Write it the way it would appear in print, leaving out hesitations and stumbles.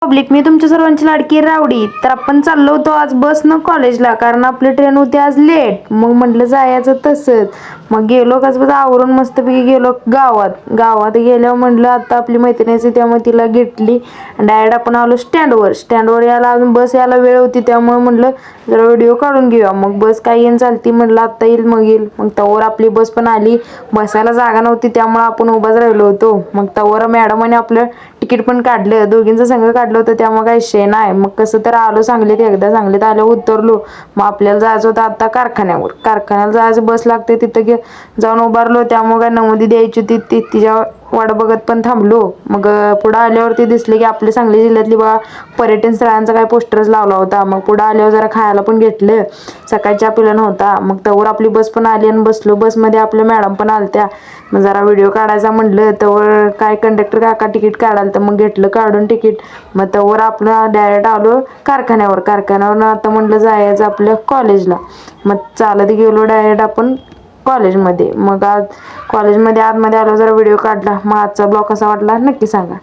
Public, मी तुमच्या सर्वांची लाडकी rowdy. तर आपण चाललो होतो आज बसनं कॉलेजला, कारण आपली ट्रेन होती आज लेट. मग म्हटलं जायचं तसंच. मग गेलो कसं आवरून मस्तपैकी गेलो गावात गेल्यावर म्हटलं आता आपली मैत्रिणीची, त्यामुळे तिला घेतली. डायरेक्ट आपण आलो स्टँडवर यायला अजून बस यायला वेळ होती, त्यामुळे म्हटलं जरा व्हिडिओ काढून घेऊया. मग बस काय येईन चालती, म्हटलं आता येईल मग तवर आपली बस पण आली. बसायला जागा नव्हती, त्यामुळे आपण उभाच राहिलो होतो. मग तवर मॅडमने आपलं तिकीट पण काढलं, दोघींचं संघ काढलं होतं, त्यामुळे काही शे नाही. मग कसं तर आलो सांगलीत. एकदा सांगलीत आल्यावर उतरलो. मग आपल्याला जायचं होतं आता कारखान्याला जायचं, बस लागते तिथं जाऊन उभारलो. त्यामुळे काय नमोदी द्यायची होती, तिच्या वाट बघत पण थांबलो. मग पुढे आल्यावरती दिसले की आपली सांगली जिल्ह्यातली बा पर्यटन स्थळांचा काय पोस्टरच लावला होता. मग पुढे आल्यावर जरा खायला पण घेतलं, सकाळी चहा पिला नव्हता. मग तवर आपली बस पण आली आणि बसलो. बसमध्ये आपल्या मॅडम पण आलत्या. मग जरा व्हिडिओ काढायचा म्हटलं, तवर काय कंडक्टर काका तिकीट काढाल, तर मग घेतलं काढून तिकीट. मग तवर आपलं डायरेक्ट आलो कारखान्यावर आता म्हटलं जायचं आपल्या कॉलेजला. मग चालत गेलो डायरेक्ट आपण कॉलेजमध्ये. मग आज कॉलेजमध्ये आतमध्ये आलो, जरा व्हिडिओ काढला. मग आजचा ब्लॉग कसा वाटला नक्की सांगा.